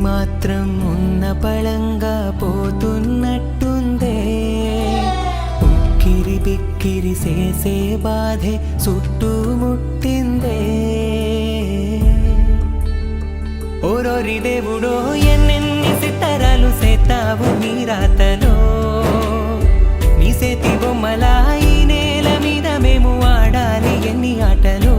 మాత్రం ఉన్న పళంగా పోతున్నట్టుందే ఉక్కిరి బిక్కిరి చేసే బాధే చుట్టుముట్టిందే ఓరోరి దేవుడో ఎన్నెన్ని సితారాలు సేతావు నీ రాతలో నీ సేతి బొమ్మలా ఈ నేల మీద మేము ఆడాలి ఎన్ని ఆటలు